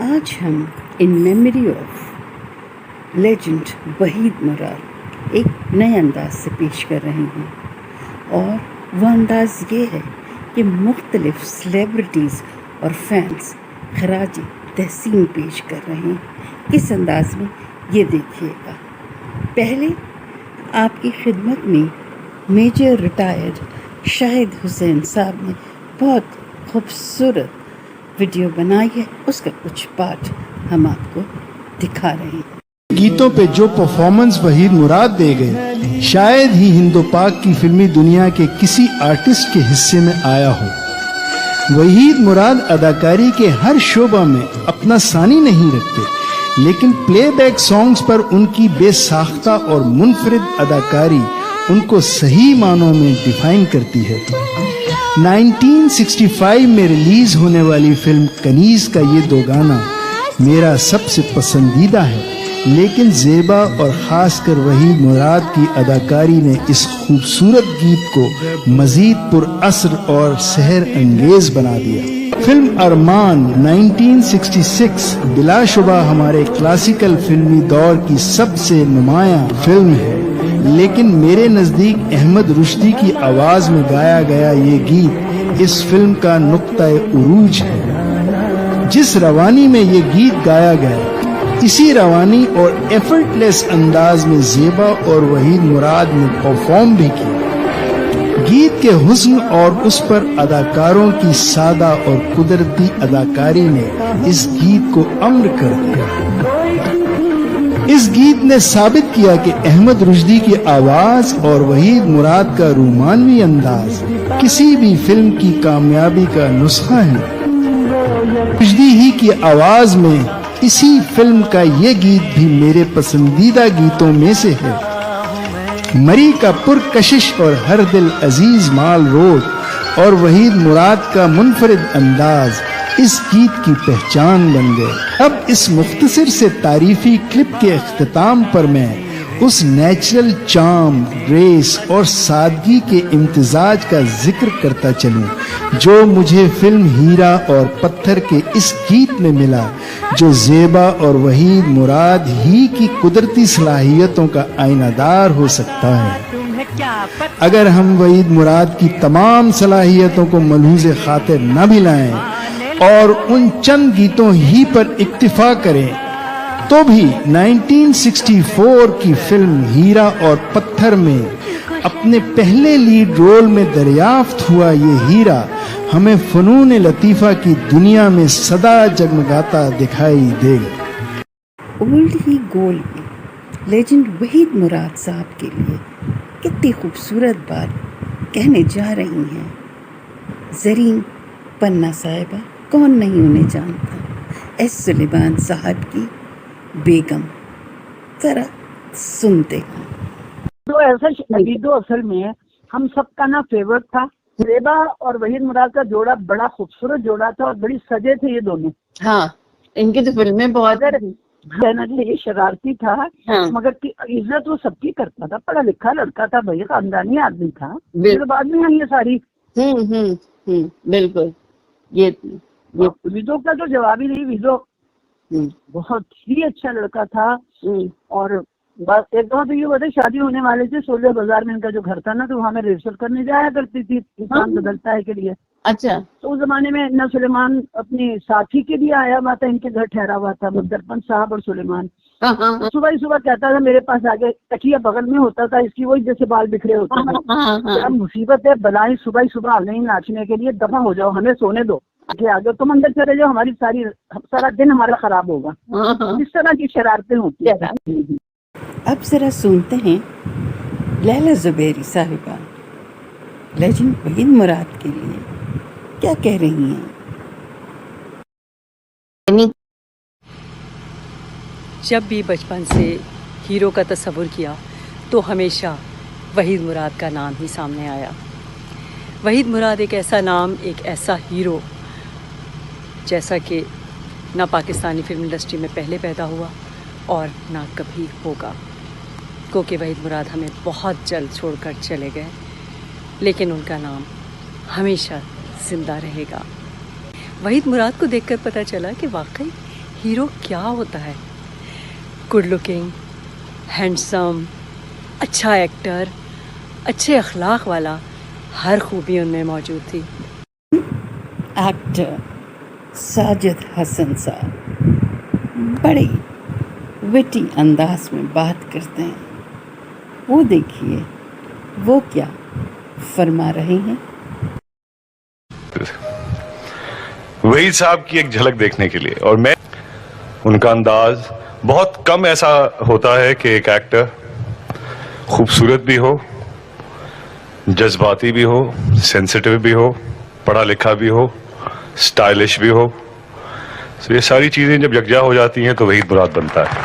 आज हम in memory of legend Waheed Murad एक नए अंदाज से पेश कर रहे हैं और वह अंदाज़ ये है कि मुख्तलिफ सेलिब्रिटीज़ और फैंस खराज तहसीन पेश कर रहे हैं। किस अंदाज में ये देखिएगा। पहले आपकी खिदमत में मेजर रिटायर्ड शाहिद हुसैन साहब ने बहुत खूबसूरत वीडियो बनाई है, उसका कुछ पार्ट हम आपको दिखा रहे हैं। गीतों पे जो परफॉर्मेंस वहीद मुराद दे गए, शायद ही हिंदो पाक की फिल्मी दुनिया के किसी आर्टिस्ट के हिस्से में आया हो। वहीद मुराद अदाकारी के हर शोबा में अपना सानी नहीं रखते, लेकिन प्लेबैक सॉन्ग्स पर उनकी बेसाख्ता और मुनफरिद अदाकारी उनको सही मानों में डिफाइन करती है। 1965 में रिलीज होने वाली फिल्म कनीज का ये दो गाना मेरा सबसे पसंदीदा है, लेकिन जेबा और खासकर वहीद मुराद की अदाकारी ने इस खूबसूरत गीत को मजीद पुरअसर और सहर अंगेज बना दिया। फिल्म अरमान 1966 बिलाशुबा हमारे क्लासिकल फिल्मी दौर की सबसे नुमाया फिल्म है, लेकिन मेरे नजदीक अहमद रुश्दी की आवाज में गाया गया ये गीत इस फिल्म का नुक्ता-ए उरूज है। जिस रवानी में ये गीत गाया गया, इसी रवानी और एफर्टलेस अंदाज में जेबा और वहीद मुराद ने परफॉर्म भी किया। गीत के हुस्न और उस पर अदाकारों की सादा और कुदरती अदाकारी ने इस गीत को अम्र कर दिया। इस गीत ने साबित किया कि अहमद रुश्दी की आवाज और वहीद मुराद का रूमानवी अंदाज किसी भी फिल्म की कामयाबी का नुस्खा है। रुश्दी ही की आवाज में इसी फिल्म का ये गीत भी मेरे पसंदीदा गीतों में से है। मरी का पुरकशिश और हर दिल अजीज माल रोड और वहीद मुराद का मुनफरिद अंदाज इस गीत की पहचान बन गए। अब इस मुख्तसर से तारीफी क्लिप के इख्तिताम पर मैं उस नेचुरल चार्म, ग्रेस और सादगी के इम्तिजाज का जिक्र करता चलूं जो मुझे फिल्म हीरा और पत्थर के इस गीत में मिला, जो जेबा और वहीद मुराद ही की कुदरती सलाहियतों का आईनादार हो सकता है। अगर हम वहीद मुराद की तमाम सलाहियतों को मलहूज़े खातिर न भी लाएं और उन चंद गीतों ही पर इक्तिफा करें, तो भी 1964 की फिल्म हीरा और पत्थर में अपने पहले लीड रोल में दरियाफ्त हुआ ये हीरा हमें फनून लतीफ़ा की दुनिया में सदा जगमगाता दिखाई देगा। ओल्ड ही गोल्ड में लेजेंड वहीद मुराद साहब के लिए कितनी खूबसूरत बात कहने जा रही हैं। ज़रीन पन्ना साहिबा, कौन नहीं उन्हें जानता। एस सुलेमान साहब की बेगम, जरा सुनते हैं। तो ऐसा तो असल में हम सबका ना फेवरेट था। जेबा और वहीद मुराद का जोड़ा बड़ा खूबसूरत जोड़ा था और बड़ी सजे थे ये दोनों। हाँ, इनकी तो फिल्में बहुत ये शरारती था। हाँ। मगर की इज्जत वो सबकी करता था, पढ़ा लिखा लड़का था, भैया खानदानी आदमी था। फिर बाद में आई ये सारी बिल्कुल। ये विजो का तो जवाब ही नहीं। विजो बहुत ही अच्छा लड़का था। और बस एक दो तो ये बता, शादी होने वाले थे 16 बाजार में इनका जो घर था ना, तो वहाँ में रिहर्सल करने जाया करती थी इंसान बदलता है के लिए। अच्छा। तो उस जमाने में न सुलेमान अपनी साथी के लिए आया हुआ था, इनके घर ठहरा हुआ था दरपन साहब और सुलेमान। सुबह ही सुबह कहता था मेरे पास आगे, तकिया बगल में होता था इसकी, वही जैसे बाल बिखरे होते थे। अब मुसीबत है, बलाएं सुबह ही सुबह आ गई नाचने के लिए, दफा हो जाओ, हमें सोने दो, आगे तुम अंदर चले जाओ, हमारी सारा दिन हमारा खराब होगा। इस तरह की शरारतें होती है। अब जरा सुनते हैं लैला ज़ुबैरी साहिबा लेजेंड वहीद मुराद के लिए क्या कह रही हैं। जब भी बचपन से हीरो का तस्वुर किया तो हमेशा वहीद मुराद का नाम ही सामने आया। वहीद मुराद एक ऐसा नाम, एक ऐसा हीरो जैसा कि ना पाकिस्तानी फिल्म इंडस्ट्री में पहले पैदा हुआ और ना कभी होगा, क्योंकि वहीद मुराद हमें बहुत जल्द छोड़कर चले गए, लेकिन उनका नाम हमेशा ज़िंदा रहेगा। वहीद मुराद को देखकर पता चला कि वाकई हीरो क्या होता है? गुड लुकिंग, हैंडसम, अच्छा एक्टर, अच्छे अखलाक वाला, हर खूबी उनमें मौजूद थी। एक्टर साजिद हसन साहब बड़े विटी अंदाज में बात करते हैं। वो देखिए वो क्या फरमा रहे हैं। वहीद साहब की एक झलक देखने के लिए, और मैं उनका अंदाज बहुत कम ऐसा होता है कि एक एक्टर खूबसूरत भी हो, जज्बाती भी हो, सेंसिटिव भी हो, पढ़ा लिखा भी हो, स्टाइलिश भी हो। तो ये सारी चीजें जब यकजा हो जाती हैं तो वहीद मुराद बनता है।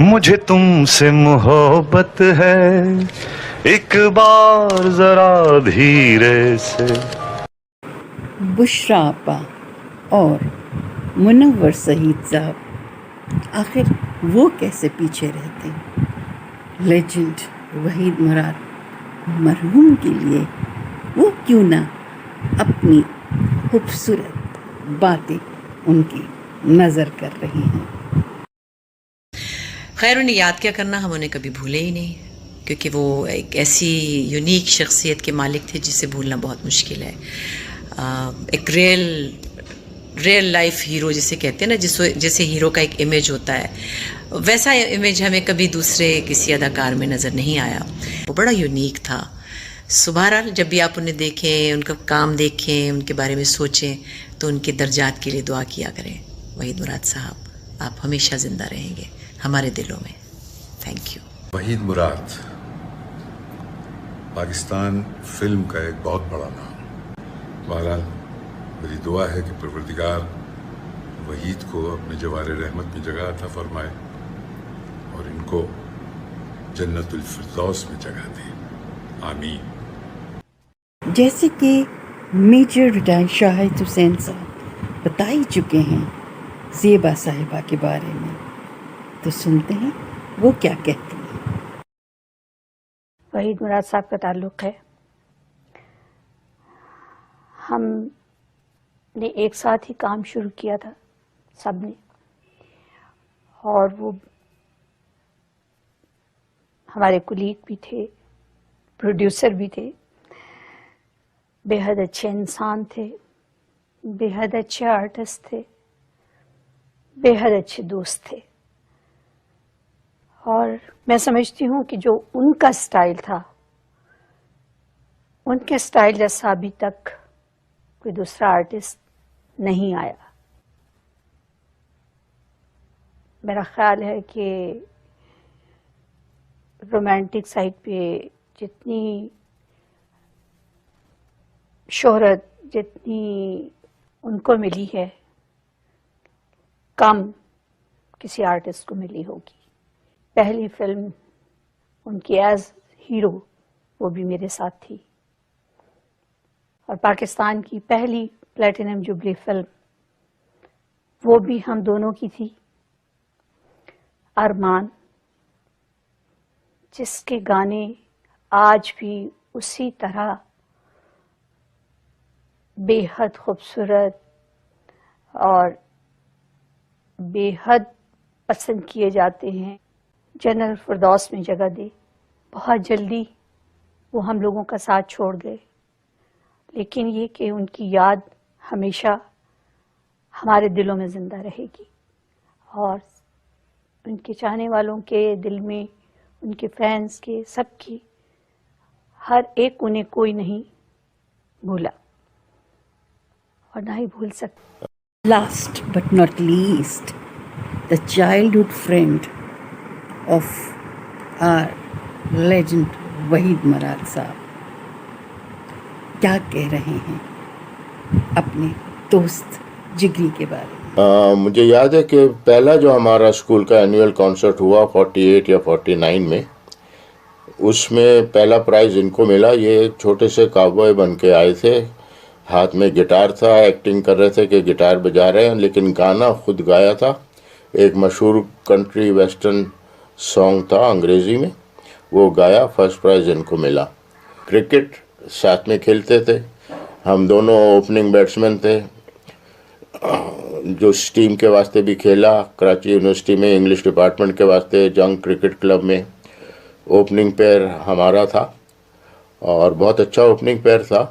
मुझे तुमसे मोहब्बत है, एक बार जरा धीरे से। बुशरा आपा और मुनव्वर सईद साहब आखिर वो कैसे पीछे रहते? लेजेंड वहीद मुराद मरहूम के लिए वो क्यों ना अपनी खूबसूरत बातें उनकी नज़र कर रही हैं। खैर, उन्हें याद क्या करना, हम उन्हें कभी भूले ही नहीं, क्योंकि वो एक ऐसी यूनिक शख्सियत के मालिक थे जिसे भूलना बहुत मुश्किल है। एक रियल लाइफ हीरो जिसे कहते हैं ना, जैसे हीरो का एक इमेज होता है, वैसा इमेज हमें कभी दूसरे किसी अदाकार में नज़र नहीं आया। वो बड़ा यूनिक था। बहरहाल जब भी आप उन्हें देखें, उनका काम देखें, उनके बारे में सोचें, तो उनके दर्जात के लिए दुआ किया करें। वहीद मुराद साहब, आप हमेशा ज़िंदा रहेंगे हमारे दिलों में। Thank you. Waheed Murad Pakistan film का एक बहुत बड़ा नाम। बहरहाल मेरी दुआ है कि परवरदिगार वहीद को अपने जवार रहमत में जगह अता फरमाए और इनको जन्नतुल फिरदौस में जगह दे। आमीन। जैसे कि मेजर रिटायर्ड शाहिद हुसैन साहब बता ही चुके हैं ज़ेबा साहिबा के बारे में, तो सुनते हैं वो क्या कहती हैं। वहीद मुराद साहब का ताल्लुक़ है, हमने एक साथ ही काम शुरू किया था सब ने, और वो हमारे कुलीग भी थे, प्रोड्यूसर भी थे, बेहद अच्छे इंसान थे, बेहद अच्छे आर्टिस्ट थे, बेहद अच्छे दोस्त थे। और मैं समझती हूँ कि जो उनका स्टाइल था, उनके स्टाइल जैसा अभी तक कोई दूसरा आर्टिस्ट नहीं आया। मेरा ख्याल है कि रोमांटिक साइड पे जितनी शोहरत जितनी उनको मिली है, कम किसी आर्टिस्ट को मिली होगी। पहली फिल्म उनकी एज हीरो वो भी मेरे साथ थी, और पाकिस्तान की पहली प्लेटिनम जुबली फिल्म वो भी हम दोनों की थी, अरमान, जिसके गाने आज भी उसी तरह बेहद खूबसूरत और बेहद पसंद किए जाते हैं। जनरल फिरदौस में जगह दे। बहुत जल्दी वो हम लोगों का साथ छोड़ गए, लेकिन ये कि उनकी याद हमेशा हमारे दिलों में ज़िंदा रहेगी, और उनके चाहने वालों के दिल में, उनके फैंस के, सबकी, हर एक उन्हें कोई नहीं भूला और ना ही भूल सकता। Last but not least, the childhood friend of our legend Waheed मुराद साहब क्या कह रहे हैं अपने दोस्त जिगरी के बारे में। मुझे याद है कि पहला जो हमारा स्कूल का एनुअल कॉन्सर्ट हुआ 48 या 49 में, उसमें पहला प्राइज़ इनको मिला। ये एक छोटे से काउबॉय बन के आए थे, हाथ में गिटार था, एक्टिंग कर रहे थे कि गिटार बजा रहे हैं, लेकिन गाना खुद गाया था। एक मशहूर कंट्री वेस्टर्न सॉन्ग था अंग्रेज़ी में, वो गाया, फर्स्ट प्राइज़ इनको मिला। क्रिकेट साथ में खेलते थे, हम दोनों ओपनिंग बैट्समैन थे। जो स्टीम के वास्ते भी खेला, कराची यूनिवर्सिटी में इंग्लिश डिपार्टमेंट के वास्ते जंग क्रिकेट क्लब में ओपनिंग पेयर हमारा था और बहुत अच्छा ओपनिंग पेयर था,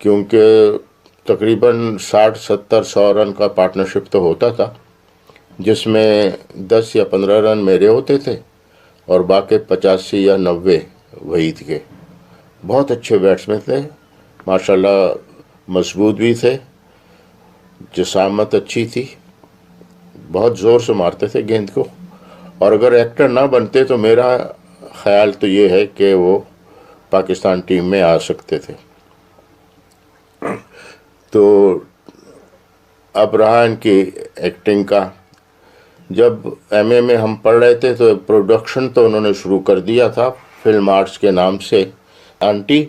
क्योंकि तकरीबन 60-70-100 रन का पार्टनरशिप तो होता था, जिसमें 10 या 15 रन मेरे होते थे और बाकी 85 या 90 वहीद के। बहुत अच्छे बैट्समैन थे, माशाल्लाह मजबूत भी थे, जिसामत अच्छी थी, बहुत ज़ोर से मारते थे गेंद को। और अगर एक्टर ना बनते तो मेरा ख्याल तो ये है कि वो पाकिस्तान टीम में आ सकते थे। तो अब रहा इनकी एक्टिंग का। जब एमए में हम पढ़ रहे थे तो प्रोडक्शन तो उन्होंने शुरू कर दिया था फिल्म आर्ट्स के नाम से। आंटी,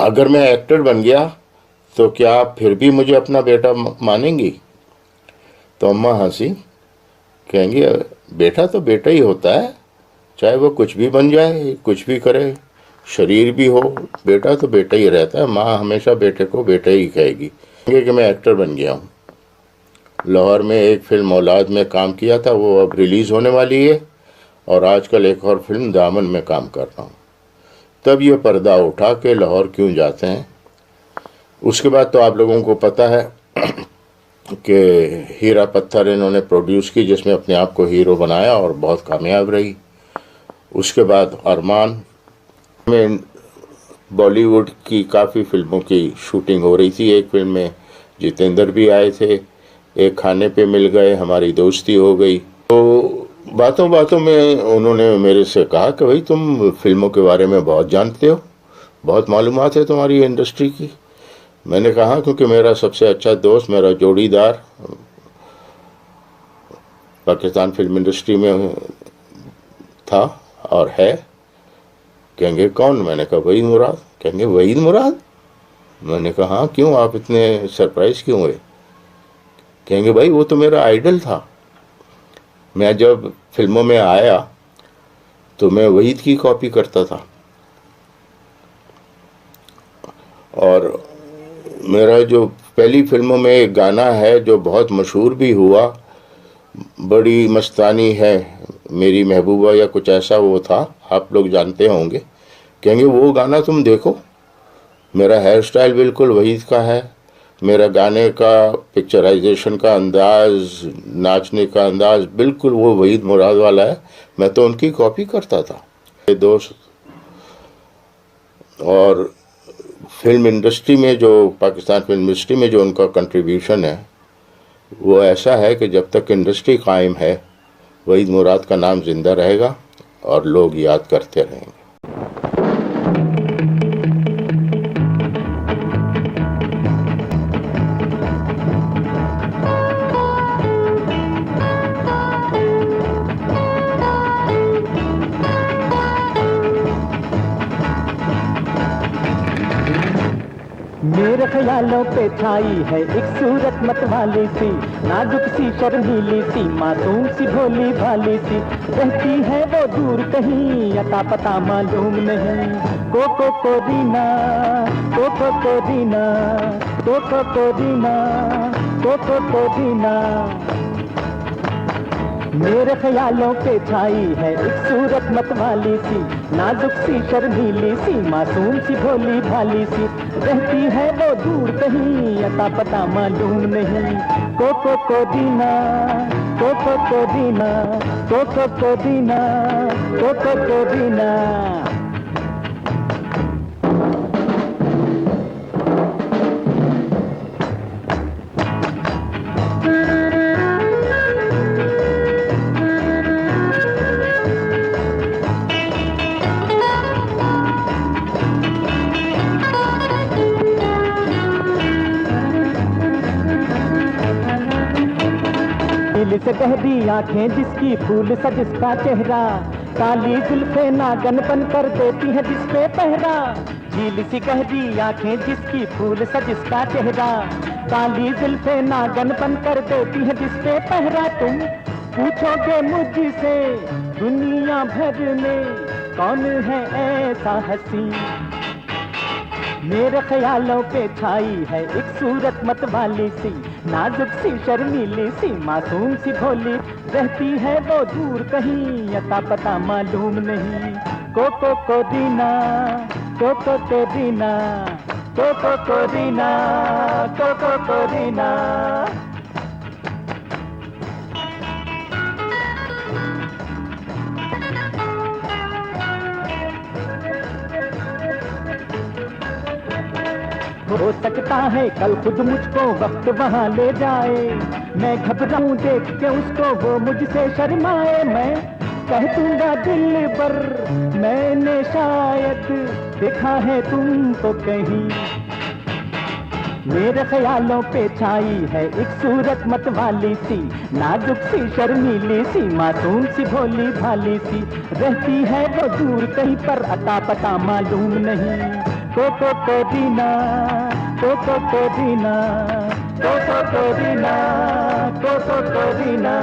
अगर मैं एक्टर बन गया तो क्या आप फिर भी मुझे अपना बेटा मानेंगी? तो अम्मा हंसी, कहेंगी बेटा तो बेटा ही होता है, चाहे वो कुछ भी बन जाए, कुछ भी करे, शरीर भी हो, बेटा तो बेटा ही रहता है। माँ हमेशा बेटे को बेटा ही कहेगी। कहेंगे कि मैं एक्टर बन गया हूँ। लाहौर में एक फिल्म औलाद में काम किया था, वो अब रिलीज़ होने वाली है, और आजकल एक और फिल्म दामन में काम कर रहा हूँ। तब ये पर्दा उठा के लाहौर क्यों जाते हैं। उसके बाद तो आप लोगों को पता है कि हीरा पत्थर इन्होंने प्रोड्यूस की, जिसमें अपने आप को हीरो बनाया और बहुत कामयाब रही। उसके बाद अरमान में बॉलीवुड की काफ़ी फिल्मों की शूटिंग हो रही थी। एक फिल्म में जितेंद्र भी आए थे, एक खाने पे मिल गए, हमारी दोस्ती हो गई। तो बातों बातों में उन्होंने मेरे से कहा कि भाई तुम फिल्मों के बारे में बहुत जानते हो, बहुत मालूमात है तुम्हारी इंडस्ट्री की। मैंने कहा क्योंकि मेरा सबसे अच्छा दोस्त, मेरा जोड़ीदार पाकिस्तान फिल्म इंडस्ट्री में था और है। कहेंगे कौन? मैंने कहा वहीद मुराद। कहेंगे वहीद मुराद? मैंने कहा हाँ, क्यों, आप इतने सरप्राइज क्यों हुए? कहेंगे भाई वो तो मेरा आइडल था। मैं जब फिल्मों में आया तो मैं वहीद की कॉपी करता था, और मेरा जो पहली फिल्मों में एक गाना है जो बहुत मशहूर भी हुआ, बड़ी मस्तानी है मेरी महबूबा या कुछ ऐसा वो था, आप लोग जानते होंगे। कहेंगे वो गाना तुम देखो, मेरा हेयर स्टाइल बिल्कुल वहीद का है, मेरा गाने का पिक्चराइजेशन का अंदाज, नाचने का अंदाज बिल्कुल वो वहीद मुराद वाला है। मैं तो उनकी कॉपी करता था। ये दोस्त, और फिल्म इंडस्ट्री में जो पाकिस्तान फिल्म इंडस्ट्री में जो उनका कंट्रीब्यूशन है वो ऐसा है कि जब तक इंडस्ट्री कायम है वहीद मुराद का नाम जिंदा रहेगा और लोग याद करते रहेंगे। मेरे ख्यालों पे छाई है एक सूरत मतवाली सी, नाजुक सी शर्मीली सी, मासूम सी भोली भाली सी, रहती है वो दूर कहीं, अता पता मालूम नहीं। कोको कोरीना, कोको कोरीना, कोको कोरीना, कोको कोरीना। मेरे ख्यालों पे छाई है एक सूरत मतवाली सी, नाजुक सी शर्मीली सी, मासूम सी भोली भाली सी, रहती है वो दूर कहीं, अता पता मालूम नहीं। कोको कोरीना, कोको कोरीना, कोको कोरीना, कोको कोरीना। दिल से गहरी आंखें जिसकी फूल सा जिसका चेहरा, काली जुल्फे नागन बन कर देती है जिसपे पहरा। झील सी गहरी आंखें जिसकी फूल सा जिसका चेहरा, काली जुल्फे नागन बन कर देती है जिसपे पहरा। तुम पूछोगे मुझसे दुनिया भर में कौन है ऐसा हंसी, मेरे ख्यालों पे छाई है एक सूरत मतवाली सी, नाजुक सी शर्मीली सी मासूम सी भोली, रहती है वो दूर कहीं अता पता मालूम नहीं। कोको को दीना, कोको को दीना, कोको को दीना, कोको को दीना। हो सकता है कल खुद मुझको वक्त वहाँ ले जाए, मैं घबराऊं देख के उसको वो मुझसे शर्माए। मैं कह दूंगा दिल पर मैंने शायद देखा है तुमको कहीं। मेरे ख्यालों पे छाई है एक सूरत मत वाली सी, नाजुक सी शर्मीली सी मासूम सी भोली भाली सी, रहती है वो दूर कहीं पर अता पता मालूम नहीं। कोको को दीना, कोको को दीना, कोको को दीना, कोको को दीना।